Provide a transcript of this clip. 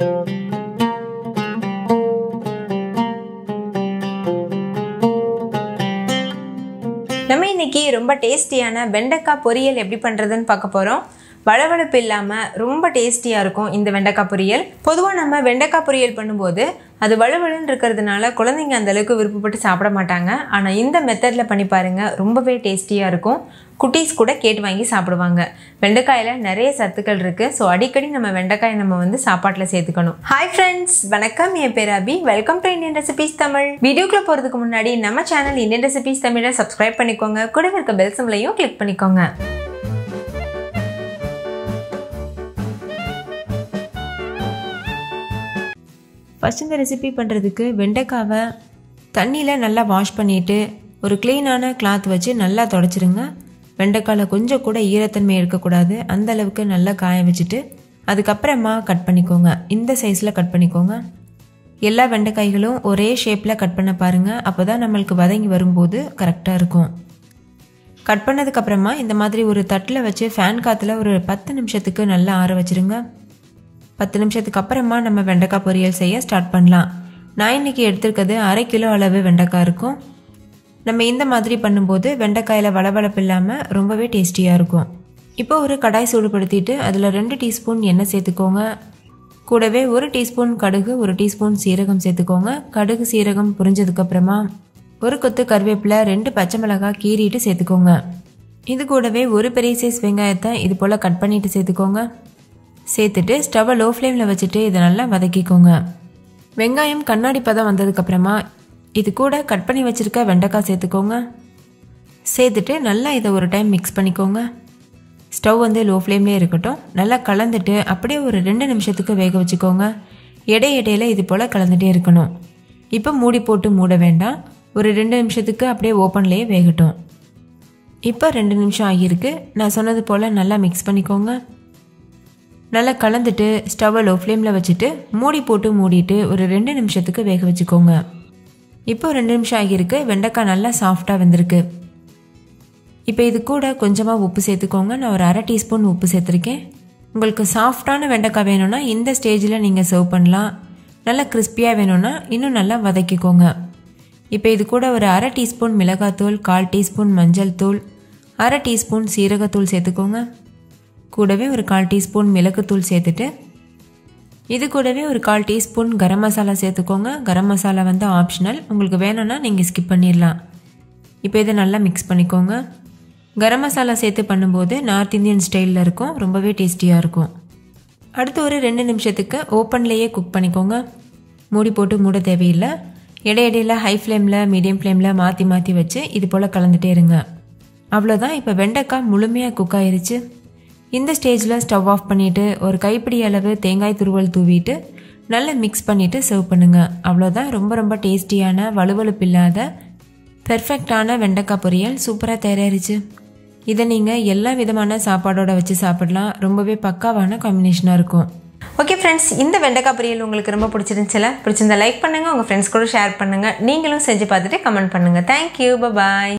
நம்ம இன்னைக்கு ரொம்ப டேஸ்டியான வெண்டைக்காய் பொரியல் எப்படி பண்றதுன்னு பார்க்க போறோம். வளவளப்பு இல்லாம ரொம்ப டேஸ்டியா இருக்கும் இந்த வெண்டைக்காய் பொரியல். பொதுவா நம்ம வெண்டைக்காய் பொரியல் பண்ணும்போது அது வளவளன்னு இருக்கிறதுனால குழந்தைங்க அந்த அளவுக்கு விருப்பப்பட்டு சாப்பிட மாட்டாங்க. ஆனா இந்த மெத்தட்ல பண்ணி பாருங்க, ரொம்பவே டேஸ்டியா இருக்கும். குட்டீஸ் கூட கேட்டு வாங்கி சாப்பிடுவாங்க. வெண்டைக்காயில நிறைய சத்துக்கள் இருக்கு. ஸோ அடிக்கடி நம்ம வெண்டைக்காயை நம்ம சாப்பாட்டில் சேர்த்துக்கணும். ஹாய் ஃப்ரெண்ட்ஸ், வணக்கம். என் பேர் Abi. Welcome to Indian recipes Tamil. வீடியோக்குள்ள போறதுக்கு முன்னாடி நம்ம சேனல் இந்தியன் ரெசிபீஸ் தமிழை சப்ஸ்கிரைப் பண்ணிக்கோங்க. கூட இருக்க பெல் சிம்பலையும் கிளிக் பண்ணிக்கோங்க. ஃபர்ஸ்ட் இந்த ரெசிபி பண்ணுறதுக்கு வெண்டைக்காவை தண்ணியில் நல்லா வாஷ் பண்ணிவிட்டு ஒரு க்ளீனான கிளாத் வச்சு நல்லா தொடச்சிருங்க. வெண்டைக்காயில் கொஞ்சம் கூட ஈரத்தன்மை இருக்கக்கூடாது. அந்த அளவுக்கு நல்லா காய வச்சுட்டு அதுக்கப்புறமா கட் பண்ணிக்கோங்க. இந்த சைஸில் கட் பண்ணிக்கோங்க. எல்லா வெண்டைக்காய்களும் ஒரே ஷேப்பில் கட் பண்ண பாருங்கள். அப்போ தான் நம்மளுக்கு வதங்கி வரும்போது கரெக்டாக இருக்கும். கட் பண்ணதுக்கப்புறமா இந்த மாதிரி ஒரு தட்டில் வச்சு ஃபேன் காற்றுல ஒரு 10 நிமிஷத்துக்கு நல்லா ஆற வச்சுருங்க. 10 நிமிஷத்துக்கு அப்புறமா நம்ம வெண்டைக்காய் பொரியல் செய்ய ஸ்டார்ட் பண்ணலாம். நான் இன்னைக்கு எடுத்துருக்கிறது 1/2 கிலோ அளவு வெண்டைக்காய் இருக்கும். நம்ம இந்த மாதிரி பண்ணும்போது வெண்டைக்காயில் வளவளப்பு இல்லாமல் ரொம்பவே டேஸ்டியாக இருக்கும். இப்போ ஒரு கடாய் சூடுபடுத்திட்டு அதில் 2 டீஸ்பூன் எண்ணெய் சேர்த்துக்கோங்க. கூடவே 1 டீஸ்பூன் கடுகு, 1 டீஸ்பூன் சீரகம் சேர்த்துக்கோங்க. கடுகு சீரகம் புரிஞ்சதுக்கப்புறமா ஒரு கொத்து கருவேப்பிலை, 2 பச்சை மிளகாய் கீறிட்டு சேர்த்துக்கோங்க. இது கூடவே ஒரு பெரிய சைஸ் வெங்காயத்தை இது போல் கட் பண்ணிட்டு சேர்த்துக்கோங்க. சேர்த்துட்டு ஸ்டவ்வை லோ ஃப்ளேமில் வச்சுட்டு இதை நல்லா வதக்கிக்கோங்க. வெங்காயம் கண்ணாடி பதம் வந்ததுக்கப்புறமா இது கூட கட் பண்ணி வச்சுருக்க வெண்டைக்காய் சேர்த்துக்கோங்க. சேர்த்துட்டு நல்லா இதை ஒரு டைம் மிக்ஸ் பண்ணிக்கோங்க. ஸ்டவ் லோ ஃப்ளேம்லேயே இருக்கட்டும். நல்லா கலந்துட்டு அப்படியே ஒரு 2 நிமிஷத்துக்கு வேக வச்சுக்கோங்க. இடையில இது போல் கலந்துகிட்டே இருக்கணும். இப்போ மூடி போட்டு மூட வேண்டாம். ஒரு 2 நிமிஷத்துக்கு அப்படியே ஓப்பன்லேயே வேகட்டும். இப்போ 2 நிமிஷம் ஆகியிருக்கு. நான் சொன்னது போல் நல்லா மிக்ஸ் பண்ணிக்கோங்க. நல்லா கலந்துட்டு ஸ்டவ்வை லோ ஃப்ளேமில் வச்சுட்டு மூடி போட்டு மூடிட்டு ஒரு 2 நிமிஷத்துக்கு வேக வச்சுக்கோங்க. இப்போ 2 நிமிஷம் ஆகியிருக்கு. வெண்டைக்காய் நல்லா சாஃப்டாக வெந்திருக்கு. இப்போ இது கூட கொஞ்சமாக உப்பு சேர்த்துக்கோங்க. நான் ஒரு 1/2 டீஸ்பூன் உப்பு சேர்த்துருக்கேன். உங்களுக்கு சாஃப்டான வெண்டைக்காய் வேணும்னா இந்த ஸ்டேஜில் நீங்கள் சர்வ் பண்ணலாம். நல்லா கிறிஸ்பியாக வேணும்னா இன்னும் நல்லா வதக்கிக்கோங்க. இப்போ இது கூட ஒரு 1/2 டீஸ்பூன் மிளகாத்தூள், 1/4 டீஸ்பூன் மஞ்சள் தூள், 1/2 டீஸ்பூன் சீரகத்தூள் சேர்த்துக்கோங்க. கூடவே ஒரு 1/4 டீஸ்பூன் மிளகுத்தூள் சேர்த்துட்டு இது கூடவே ஒரு 1/4 டீஸ்பூன் கரம் மசாலா சேர்த்துக்கோங்க. கரம் மசாலா ஆப்ஷனல், உங்களுக்கு வேணும்னா நீங்கள் ஸ்கிப் பண்ணிடலாம். இப்போ இதை நல்லா மிக்ஸ் பண்ணிக்கோங்க. கரம் மசாலா சேர்த்து பண்ணும்போது நார்த் இந்தியன் ஸ்டைலில் இருக்கும். ரொம்பவே டேஸ்டியாக இருக்கும். அடுத்து ஒரு 2 நிமிஷத்துக்கு ஓப்பன்லேயே குக் பண்ணிக்கோங்க. மூடி போட்டு மூட தேவையில்லை. இடையிடையில் ஹை ஃப்ளேமில் மீடியம் ஃப்ளேமில் மாற்றி மாற்றி வச்சு இது போல் கலந்துகிட்டே இருங்க. அவ்வளோதான். இப்போ வெண்டைக்காய் முழுமையாக குக் ஆயிருச்சு. இந்த ஸ்டேஜில் ஸ்டவ் ஆஃப் பண்ணிவிட்டு ஒரு கைப்பிடி அளவு தேங்காய் துருவல் தூவிட்டு நல்லா மிக்ஸ் பண்ணிவிட்டு சர்வ் பண்ணுங்கள். அவ்வளோதான். ரொம்ப ரொம்ப டேஸ்டியான வலுவலுப்பு இல்லாத பெர்ஃபெக்டான வெண்டைக்காய் பொரியல் சூப்பராக தயாரிச்சு. இதை நீங்கள் எல்லா விதமான சாப்பாடோட வச்சு சாப்பிடலாம். ரொம்பவே பக்காவான காம்பினேஷனாக இருக்கும். ஓகே ஃப்ரெண்ட்ஸ், இந்த வெண்டைக்காய் பொரியல் உங்களுக்கு ரொம்ப பிடிச்சிருந்துச்சுல? பிடிச்சிருந்தா லைக் பண்ணுங்கள், உங்கள் ஃப்ரெண்ட்ஸ் கூட ஷேர் பண்ணுங்கள். நீங்களும் செஞ்சு பார்த்துட்டு கமெண்ட் பண்ணுங்கள். தேங்க்யூ, பாய்.